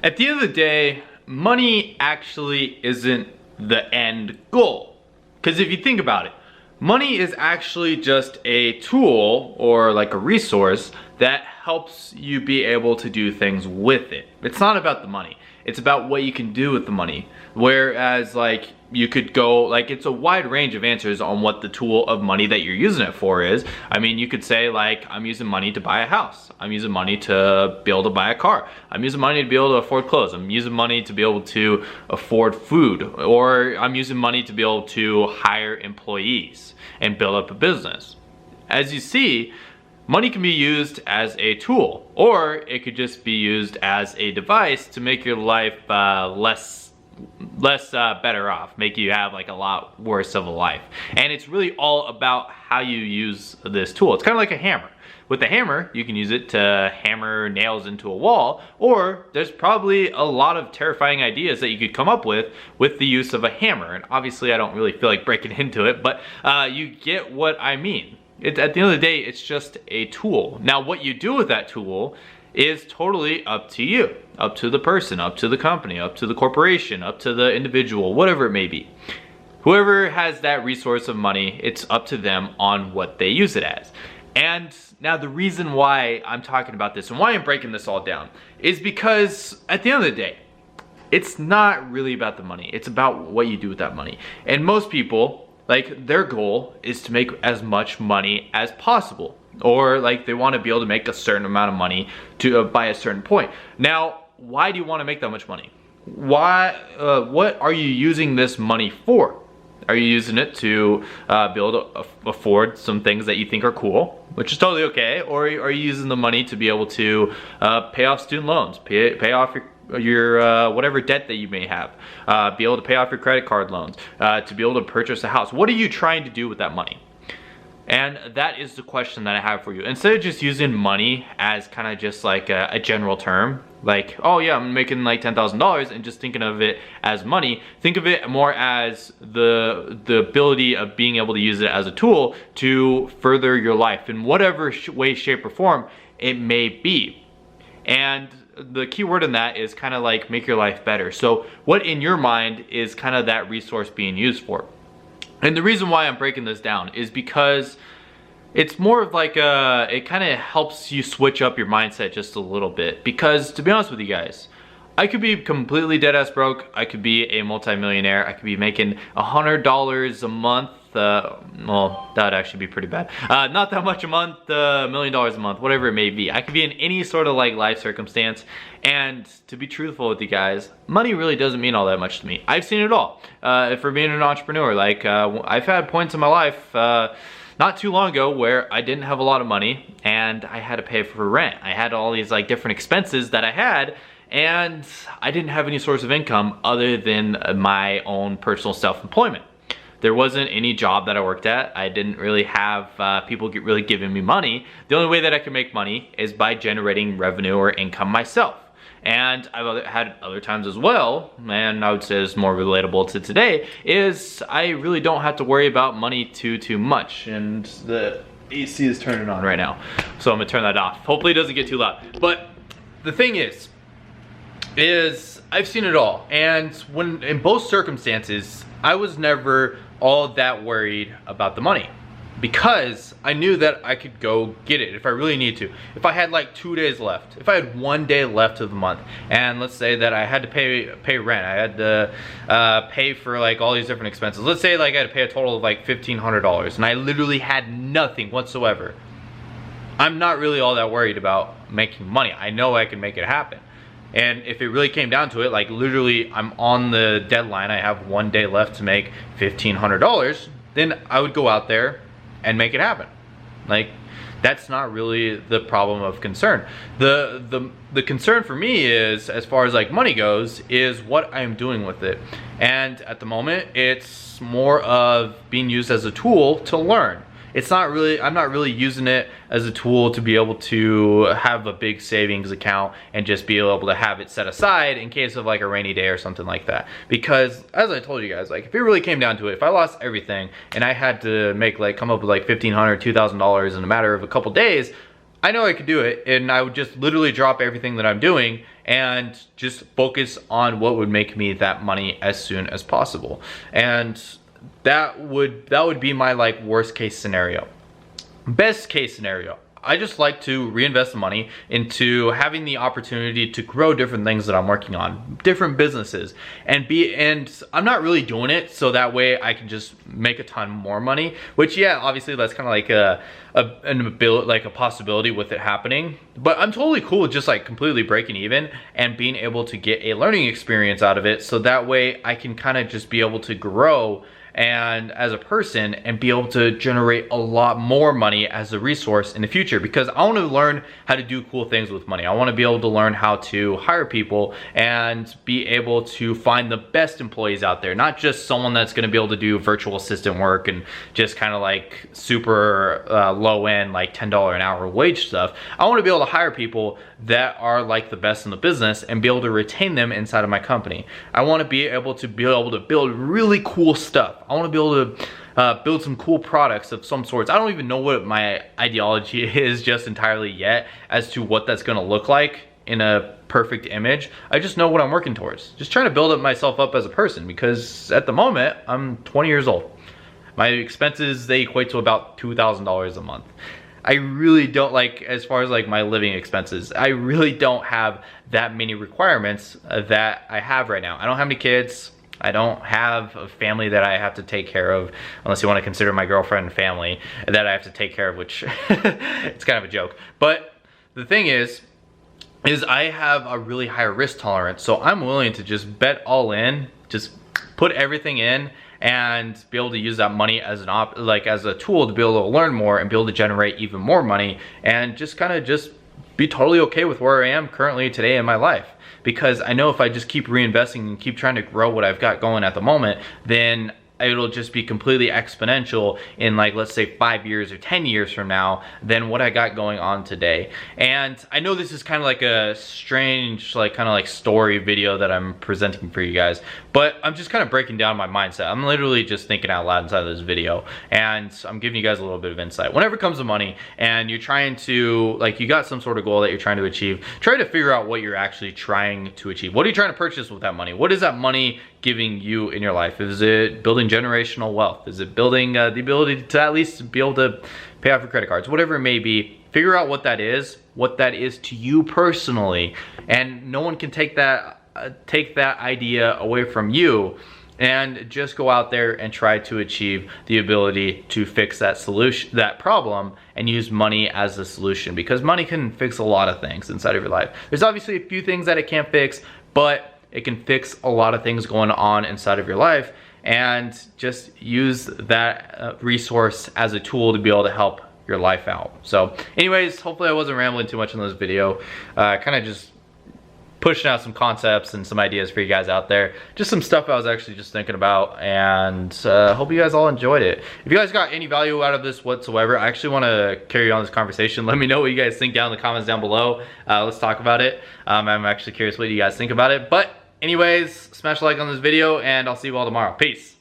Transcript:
At the end of the day, money actually isn't the end goal. Because if you think about it, money is actually just a tool or like a resource that helps you be able to do things with it. It's not about the money. It's about what you can do with the money. Whereas like you could go, like it's a wide range of answers on what the tool of money that you're using it for is. I mean, you could say like, I'm using money to buy a house. I'm using money to be able to buy a car. I'm using money to be able to afford clothes. I'm using money to be able to afford food. Or I'm using money to be able to hire employees and build up a business. As you see, money can be used as a tool, or it could just be used as a device to make your life less better off, make you have like a lot worse of a life. And it's really all about how you use this tool. It's kind of like a hammer. With a hammer, you can use it to hammer nails into a wall, or there's probably a lot of terrifying ideas that you could come up with the use of a hammer. And obviously I don't really feel like breaking into it, but you get what I mean. At the end of the day, it's just a tool. Now what you do with that tool is totally up to you, up to the person, up to the company, up to the corporation, up to the individual, whatever it may be. Whoever has that resource of money, it's up to them on what they use it as. And now the reason why I'm talking about this and why I'm breaking this all down is because at the end of the day, it's not really about the money. It's about what you do with that money. And most people, like their goal is to make as much money as possible. Or like they want to be able to make a certain amount of money to by a certain point. Now, why do you want to make that much money? Why? What are you using this money for? Are you using it to be able to afford some things that you think are cool, which is totally okay? Or are you using the money to be able to pay off student loans, pay off your whatever debt that you may have, be able to pay off your credit card loans, to be able to purchase a house? What are you trying to do with that money? And that is the question that I have for you. Instead of just using money as kind of just like a general term, like, oh yeah, I'm making like $10,000 and just thinking of it as money, think of it more as the ability of being able to use it as a tool to further your life in whatever way, shape, or form it may be. And the key word in that is kind of like make your life better. So what in your mind is kind of that resource being used for? And the reason why I'm breaking this down is because it's more of like it kind of helps you switch up your mindset just a little bit. Because to be honest with you guys, I could be completely dead ass broke. I could be a multimillionaire. I could be making $100 a month. Well, that'd actually be pretty bad. Not that much a month, $1 million a month, whatever it may be. I could be in any sort of like life circumstance. And to be truthful with you guys, money really doesn't mean all that much to me. I've seen it all. For being an entrepreneur, like I've had points in my life not too long ago where I didn't have a lot of money and I had to pay for rent. I had all these like different expenses that I had, and I didn't have any source of income other than my own personal self-employment. There wasn't any job that I worked at. I didn't really have people really giving me money. The only way that I could make money is by generating revenue or income myself. And I've had other times as well, and I would say it's more relatable to today, is I really don't have to worry about money too much. And the AC is turning on right now, so I'm gonna turn that off. Hopefully it doesn't get too loud. But the thing is I've seen it all. And when in both circumstances, I was never all that worried about the money, because I knew that I could go get it if I really need to. If I had like 2 days left, if I had 1 day left of the month, and let's say that I had to pay rent, I had to pay for like all these different expenses. Let's say like I had to pay a total of like $1,500, and I literally had nothing whatsoever. I'm not really all that worried about making money. I know I can make it happen. And if it really came down to it, like literally I'm on the deadline, I have 1 day left to make $1,500, then I would go out there and make it happen. Like, that's not really the problem of concern. The concern for me is, as far as like money goes, is what I'm doing with it. And at the moment, it's more of being used as a tool to learn. It's not really, I'm not really using it as a tool to be able to have a big savings account and just be able to have it set aside in case of like a rainy day or something like that. Because as I told you guys, like if it really came down to it, if I lost everything and I had to make like, come up with like $1,500, $2,000 in a matter of a couple days, I know I could do it, and I would just literally drop everything that I'm doing and just focus on what would make me that money as soon as possible. And that would be my like worst case scenario. Best case scenario, I just like to reinvest the money into having the opportunity to grow different things that I'm working on, different businesses, and I'm not really doing it so that way I can just make a ton more money, which yeah, obviously that's kind of like a possibility with it happening, but I'm totally cool with just like completely breaking even and being able to get a learning experience out of it, so that way I can kind of just be able to grow and as a person and be able to generate a lot more money as a resource in the future, because I want to learn how to do cool things with money. I want to be able to learn how to hire people and be able to find the best employees out there, not just someone that's going to be able to do virtual assistant work and just kind of like super low end like $10 an hour wage stuff. I want to be able to hire people that are like the best in the business and be able to retain them inside of my company. I want to be able to build really cool stuff. I want to be able to build some cool products of some sorts. I don't even know what my ideology is just entirely yet as to what that's going to look like in a perfect image. I just know what I'm working towards. Just trying to build myself up as a person, because at the moment I'm 20 years old. My expenses, they equate to about $2,000 a month. I really don't, like, as far as like my living expenses, I really don't have that many requirements that I have right now. I don't have any kids. I don't have a family that I have to take care of, unless you want to consider my girlfriend family that I have to take care of, which it's kind of a joke. But the thing is I have a really high risk tolerance, so I'm willing to just bet all in, just put everything in, and be able to use that money as as a tool to be able to learn more and be able to generate even more money, and just kind of just be totally okay with where I am currently today in my life. Because I know if I just keep reinvesting and keep trying to grow what I've got going at the moment, then it'll just be completely exponential in, like, let's say 5 years or 10 years from now than what I got going on today. And I know this is kind of like a strange, like, kind of like story video that I'm presenting for you guys, but I'm just kind of breaking down my mindset. I'm literally just thinking out loud inside of this video, and I'm giving you guys a little bit of insight. Whenever it comes to money and you're trying to, like, you got some sort of goal that you're trying to achieve, try to figure out what you're actually trying to achieve. What are you trying to purchase with that money? What is that money giving you in your life? Is it building generational wealth? Is it building the ability to at least be able to pay off your credit cards? Whatever it may be, figure out what that is to you personally, and no one can take that idea away from you. And just go out there and try to achieve the ability to fix that problem, and use money as the solution, because money can fix a lot of things inside of your life. There's obviously a few things that it can't fix, but it can fix a lot of things going on inside of your life, and just use that resource as a tool to be able to help your life out. So anyways, hopefully I wasn't rambling too much in this video. Kind of just pushing out some concepts and some ideas for you guys out there. Just some stuff I was actually just thinking about, and hope you guys all enjoyed it. If you guys got any value out of this whatsoever, I actually want to carry on this conversation. Let me know what you guys think down in the comments down below. Let's talk about it. I'm actually curious what you guys think about it. But anyways, smash a like on this video, and I'll see you all tomorrow. Peace.